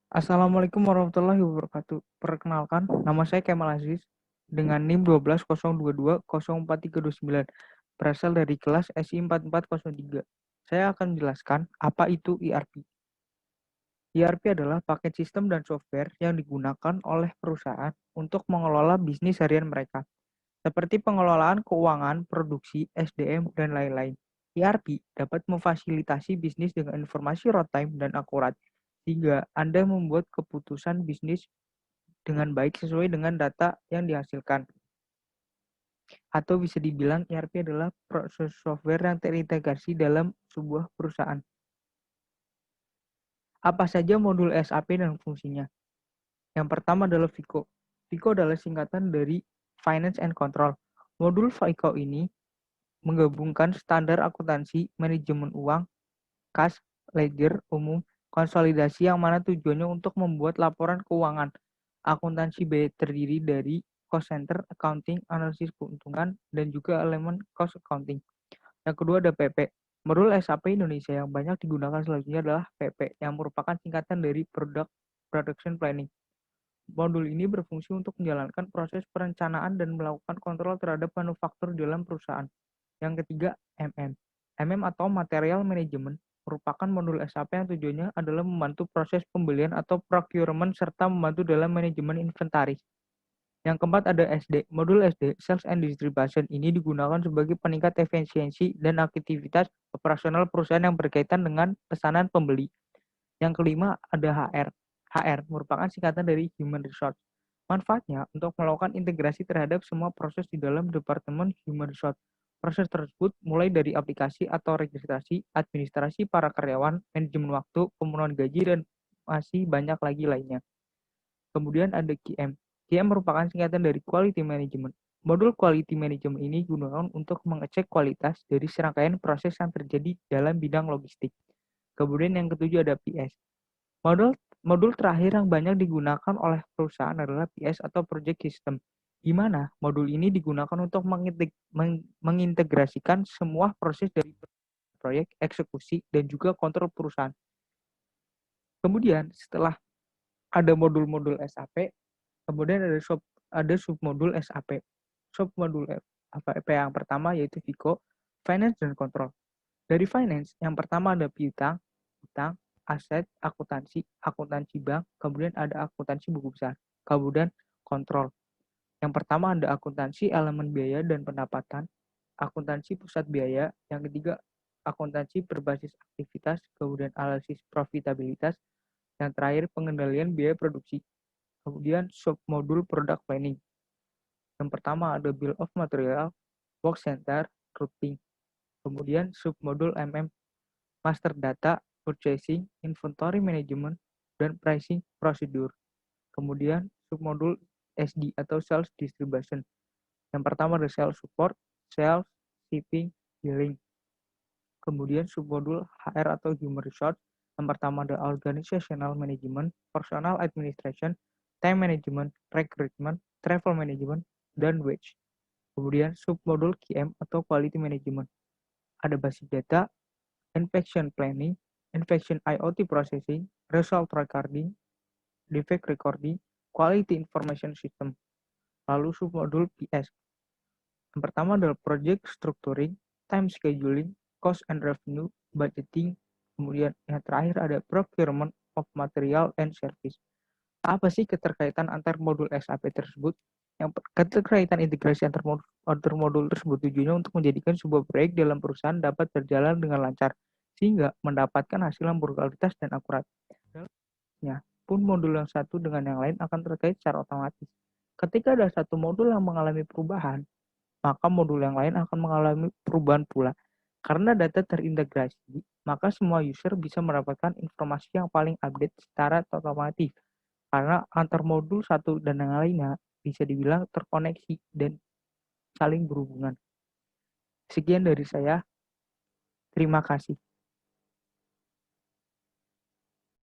Assalamualaikum warahmatullahi wabarakatuh. Perkenalkan, nama saya Kemal Aziz dengan NIM 1202204329, berasal dari kelas SI 4403. Saya akan menjelaskan apa itu ERP. ERP adalah paket sistem dan software yang digunakan oleh perusahaan untuk mengelola bisnis harian mereka, seperti pengelolaan keuangan, produksi, SDM, dan lain-lain. ERP dapat memfasilitasi bisnis dengan informasi real time dan akurat, sehingga Anda membuat keputusan bisnis dengan baik sesuai dengan data yang dihasilkan. Atau bisa dibilang ERP adalah proses software yang terintegrasi dalam sebuah perusahaan. Apa saja modul SAP dan fungsinya? Yang pertama adalah FICO. FICO adalah singkatan dari Finance and Control. Modul FICO ini menggabungkan standar akuntansi, manajemen uang, kas, ledger, umum, konsolidasi yang mana tujuannya untuk membuat laporan keuangan. Akuntansi B terdiri dari cost center, accounting, analisis keuntungan, dan juga elemen cost accounting. Yang kedua ada PP. Modul SAP Indonesia yang banyak digunakan selanjutnya adalah PP, yang merupakan singkatan dari Production Planning. Modul ini berfungsi untuk menjalankan proses perencanaan dan melakukan kontrol terhadap manufaktur dalam perusahaan. Yang ketiga, MM. MM atau Material Management merupakan modul SAP yang tujuannya adalah membantu proses pembelian atau procurement serta membantu dalam manajemen inventaris. Yang keempat ada SD. Modul SD, Sales and Distribution, ini digunakan sebagai peningkat efisiensi dan aktivitas operasional perusahaan yang berkaitan dengan pesanan pembeli. Yang kelima ada HR. HR merupakan singkatan dari Human Resource. Manfaatnya untuk melakukan integrasi terhadap semua proses di dalam Departemen Human Resource. Proses tersebut mulai dari aplikasi atau registrasi, administrasi para karyawan, manajemen waktu, pemenuhan gaji, dan masih banyak lagi lainnya. Kemudian ada QM. QM merupakan singkatan dari Quality Management. Modul Quality Management ini digunakan untuk mengecek kualitas dari serangkaian proses yang terjadi dalam bidang logistik. Kemudian yang ketujuh ada PS. Modul terakhir yang banyak digunakan oleh perusahaan adalah PS atau Project System, di mana modul ini digunakan untuk mengintegrasikan semua proses dari proyek, eksekusi, dan juga kontrol perusahaan. Kemudian setelah ada modul-modul SAP, kemudian ada submodul SAP. Submodul SAP yang pertama yaitu FICO, Finance dan Control. Dari Finance, yang pertama ada piutang, utang, aset, akuntansi bank, kemudian ada akuntansi buku besar, kemudian kontrol. Yang pertama ada akuntansi elemen biaya dan pendapatan, akuntansi pusat biaya, yang ketiga akuntansi berbasis aktivitas, kemudian analisis profitabilitas, yang terakhir pengendalian biaya produksi. Kemudian submodul product planning. Yang pertama ada bill of material, work center, routing. Kemudian submodul MM, master data, purchasing, inventory management, dan pricing procedure. Kemudian submodul SD atau sales distribution. Yang pertama ada sales support, sales, shipping, billing. Kemudian submodul HR atau human resource. Yang pertama ada organizational management, personal administration, time management, recruitment, travel management, dan wage. Kemudian submodul QM atau quality management. Ada basic data, infection planning, infection IoT processing, result recording, defect recording, quality information system. Lalu submodul PS. Yang pertama adalah project structuring, time scheduling, cost and revenue, budgeting. Kemudian yang terakhir ada procurement of material and service. Apa sih keterkaitan antar modul SAP tersebut? Yang keterkaitan integrasi antar modul tersebut tujuannya untuk menjadikan sebuah proyek dalam perusahaan dapat berjalan dengan lancar, sehingga mendapatkan hasil yang berkualitas dan akurat. Dalamnya pun modul yang satu dengan yang lain akan terkait secara otomatis. Ketika ada satu modul yang mengalami perubahan, maka modul yang lain akan mengalami perubahan pula. Karena data terintegrasi, maka semua user bisa mendapatkan informasi yang paling update secara otomatis. Karena antar modul satu dan yang lainnya bisa dibilang terkoneksi dan saling berhubungan. Sekian dari saya. Terima kasih.